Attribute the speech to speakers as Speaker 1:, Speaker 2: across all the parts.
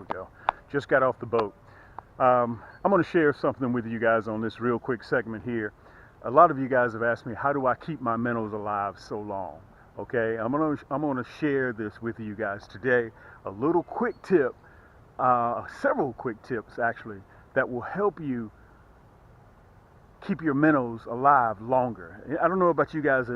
Speaker 1: we go. Just got off the boat. I'm going to share something with you guys on this real quick segment here. A lot of you guys have asked me, how do I keep my minnows alive so long? Okay, I'm gonna share this with you guys today. A little quick tip, several quick tips actually, that will help you keep your minnows alive longer. I don't know about you guys,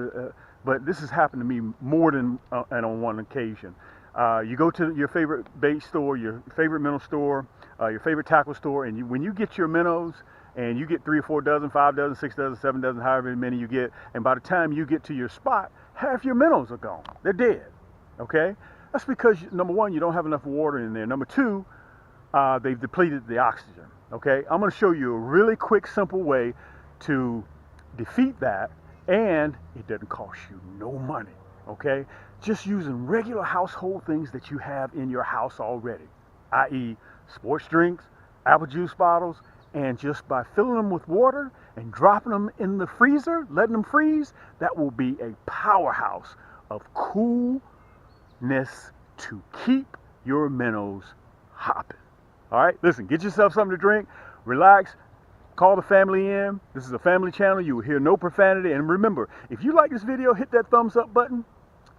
Speaker 1: but this has happened to me more than and on one occasion. You go to your favorite bait store, your favorite minnow store, your favorite tackle store, and when you get your minnows, and you get 3 or 4 dozen, 5 dozen, 6 dozen, 7 dozen, however many you get, and by the time you get to your spot, half your minnows are gone. They're dead. Okay? That's because, number one, you don't have enough water in there. Number two, they've depleted the oxygen. Okay? I'm going to show you a really quick, simple way to defeat that, and it doesn't cost you no money. Okay? Just using regular household things that you have in your house already, i.e. sports drinks, apple juice bottles, and just by filling them with water and dropping them in the freezer, letting them freeze, that will be a powerhouse of coolness to keep your minnows hopping. All right, listen, get yourself something to drink, relax, call the family in. This is a family channel. You will hear no profanity. And remember, if you like this video, hit that thumbs up button.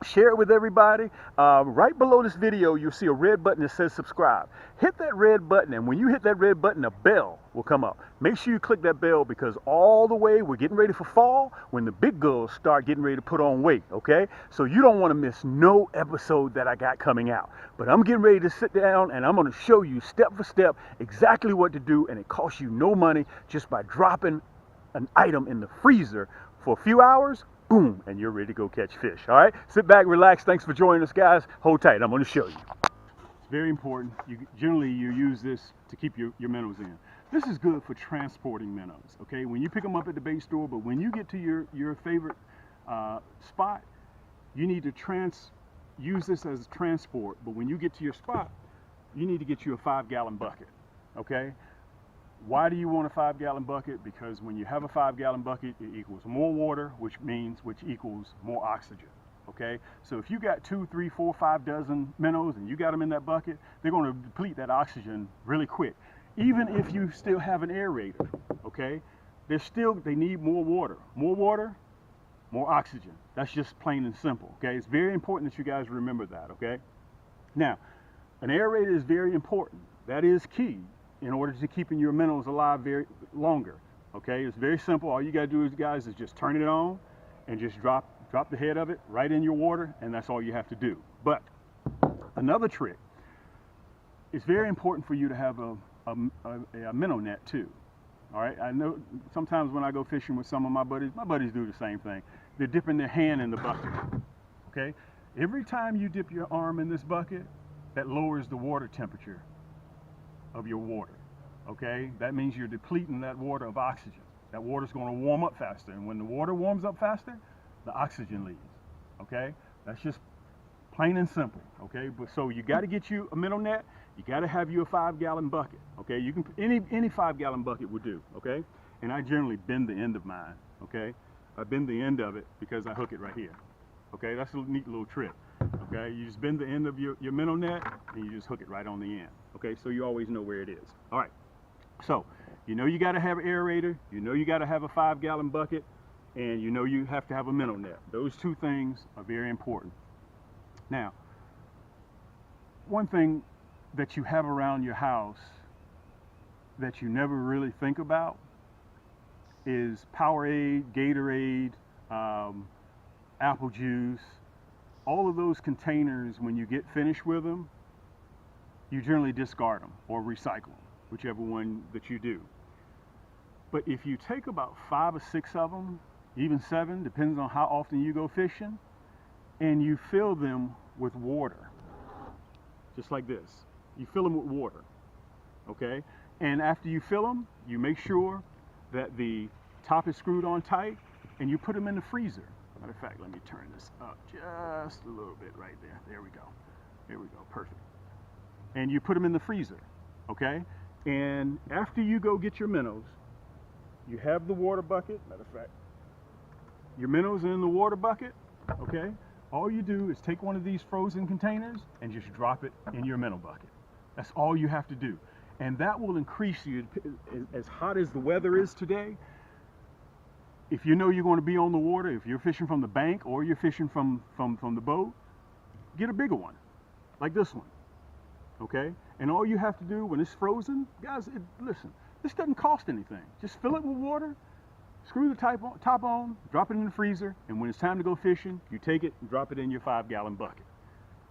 Speaker 1: Share it with everybody. Right below this video, you'll see a red button that says subscribe. Hit that red button, and when you hit that red button, a bell will come up. Make sure you click that bell, because all the way we're getting ready for fall, when the big girls start getting ready to put on weight, okay? So you don't want to miss no episode that I got coming out. But I'm getting ready to sit down, and I'm going to show you step for step exactly what to do, and it costs you no money just by dropping an item in the freezer for a few hours. Boom, and you're ready to go catch fish. All right, sit back, relax. Thanks for joining us, guys. Hold tight. I'm going to show you. It's very important. Generally you use this to keep your minnows in. This is good for transporting minnows. Okay, when you pick them up at the bait store, but when you get to your favorite spot, you need to use this as transport. But when you get to your spot, you need to get you a 5-gallon bucket. Okay. Why do you want a 5-gallon bucket? Because when you have a 5-gallon bucket, it equals more water, which equals more oxygen. Okay, so if you got 2, 3, 4, 5 dozen minnows and you got them in that bucket, they're going to deplete that oxygen really quick. Even if you still have an aerator, okay, they need more water. More water, more oxygen. That's just plain and simple. Okay, it's very important that you guys remember that. Okay, now an aerator is very important. That is key in order to keeping your minnows alive longer. Okay, it's very simple. All you got to do, guys, is just turn it on and just drop the head of it right in your water, and that's all you have to do. But another trick, it's very important for you to have a minnow net too. All right, I know sometimes when I go fishing with some of my buddies do the same thing. They're dipping their hand in the bucket. Okay, every time you dip your arm in this bucket, that lowers the water temperature of your water. Okay, that means you're depleting that water of oxygen. That water's going to warm up faster, and when the water warms up faster, the oxygen leaves. Okay, that's just plain and simple. Okay, but so you got to get you a minnow net. You got to have you a 5-gallon bucket. Okay, you can any 5-gallon bucket would do. Okay, and I generally bend the end of mine. Okay, I bend the end of it because I hook it right here. Okay, that's a neat little trick. Okay, you just bend the end of your minnow net and you just hook it right on the end. Okay, so you always know where it is. All right, so you know you got to have an aerator, you know you got to have a 5-gallon bucket, and you know you have to have a minnow net. Those two things are very important. Now, one thing that you have around your house that you never really think about is Powerade, Gatorade, apple juice. All of those containers, when you get finished with them, you generally discard them or recycle them, whichever one that you do. But if you take about 5 or 6 of them, even 7, depends on how often you go fishing, and you fill them with water, just like this. You fill them with water, okay? And after you fill them, you make sure that the top is screwed on tight, and you put them in the freezer. Matter of fact, let me turn this up just a little bit right there. There we go. There we go. Perfect. And you put them in the freezer, okay? And after you go get your minnows, you have the water bucket. Matter of fact, your minnows are in the water bucket, okay? All you do is take one of these frozen containers and just drop it in your minnow bucket. That's all you have to do. And that will increase you, as hot as the weather is today. If you know you're going to be on the water, if you're fishing from the bank or you're fishing from the boat, get a bigger one, like this one, okay? And all you have to do when it's frozen, guys, listen, this doesn't cost anything. Just fill it with water, screw the top on, drop it in the freezer, and when it's time to go fishing, you take it and drop it in your 5-gallon bucket.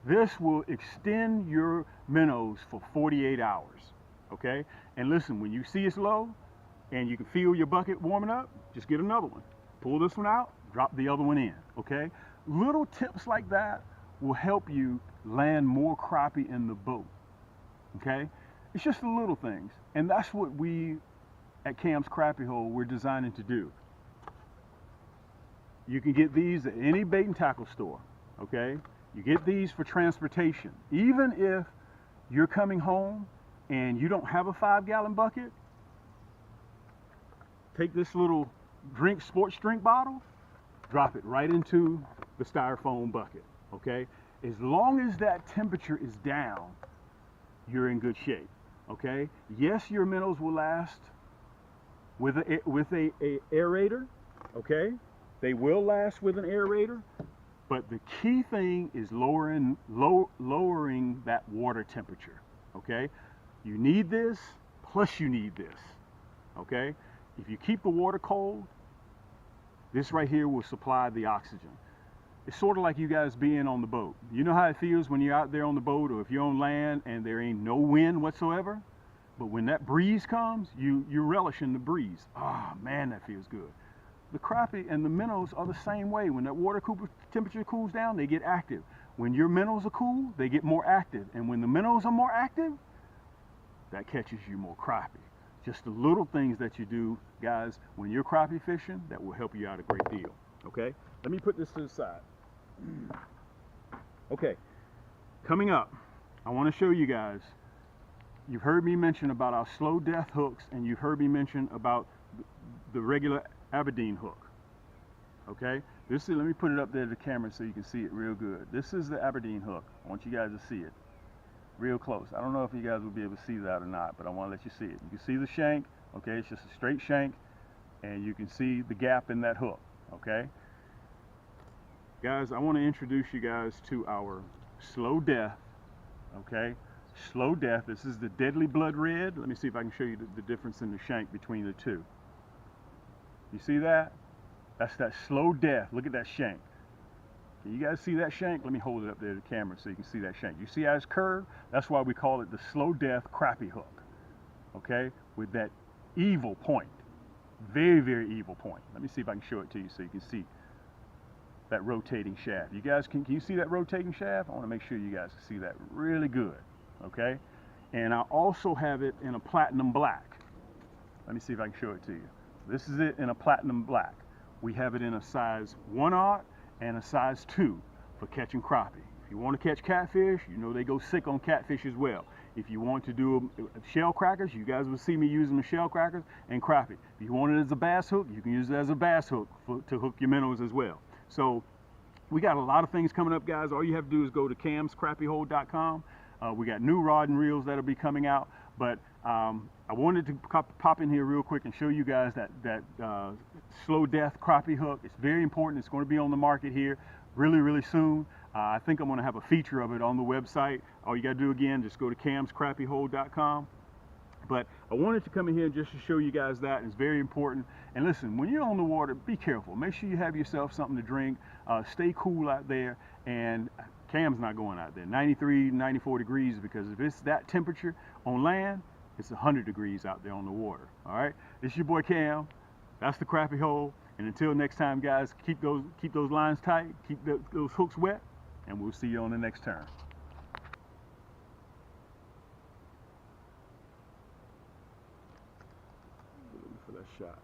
Speaker 1: This will extend your minnows for 48 hours, okay? And listen, when you see it's low and you can feel your bucket warming up, just get another one. Pull this one out, drop the other one in, okay? Little tips like that will help you land more crappie in the boat, okay? It's just the little things. And that's what we at Cam's Crappie Hole, we're designing to do. You can get these at any bait and tackle store, okay? You get these for transportation. Even if you're coming home and you don't have a 5-gallon bucket, take this little sports drink bottle, drop it right into the styrofoam bucket, okay? As long as that temperature is down, you're in good shape, okay? Yes, your minnows will last with a aerator, okay? They will last with an aerator, but the key thing is lowering that water temperature, okay? You need this, plus you need this, okay? If you keep the water cold, this right here will supply the oxygen. It's sort of like you guys being on the boat. You know how it feels when you're out there on the boat, or if you're on land and there ain't no wind whatsoever? But when that breeze comes, you relish in the breeze. Ah, man, that feels good. The crappie and the minnows are the same way. When that water temperature cools down, they get active. When your minnows are cool, they get more active. And when the minnows are more active, that catches you more crappie. Just the little things that you do, guys, when you're crappie fishing, that will help you out a great deal, okay? Let me put this to the side. Okay, coming up, I want to show you guys, you've heard me mention about our slow death hooks, and you've heard me mention about the regular Aberdeen hook, okay? Let me put it up there to the camera so you can see it real good. This is the Aberdeen hook. I want you guys to see it real close. I don't know if you guys will be able to see that or not, but I want to let you see it. You can see the shank, okay? It's just a straight shank, and you can see the gap in that hook, okay? Guys, I want to introduce you guys to our slow death, okay? Slow death. This is the deadly blood red. Let me see if I can show you the difference in the shank between the two. You see that? That's that slow death. Look at that shank. Can you guys see that shank? Let me hold it up there to the camera so you can see that shank. You see how it's curved? That's why we call it the slow death crappie hook, okay? With that evil point. Very, very evil point. Let me see if I can show it to you so you can see that rotating shaft. You guys, can you see that rotating shaft? I want to make sure you guys can see that really good, okay? And I also have it in a platinum black. Let me see if I can show it to you. This is it in a platinum black. We have it in a size 1/0 and a size 2 for catching crappie. If you want to catch catfish, you know they go sick on catfish as well. If you want to do shell crackers, you guys will see me using the shell crackers and crappie. If you want it as a bass hook, you can use it as a bass hook to hook your minnows as well. So we got a lot of things coming up, guys. All you have to do is go to camscrappiehole.com. We got new rod and reels that'll be coming out, but I wanted to pop in here real quick and show you guys that slow death crappie hook. It's very important. It's going to be on the market here really, really soon. I think I'm going to have a feature of it on the website. All you got to do, again, just go to camscrappiehole.com. But I wanted to come in here just to show you guys that. It's very important. And listen, when you're on the water, be careful. Make sure you have yourself something to drink. Stay cool out there. And Cam's not going out there 93, 94 degrees, because if it's that temperature on land, it's 100 degrees out there on the water. All right, it's your boy Cam. That's the Crappie Hole. And until next time, guys, keep those lines tight, keep those hooks wet, and we'll see you on the next turn. For that shot.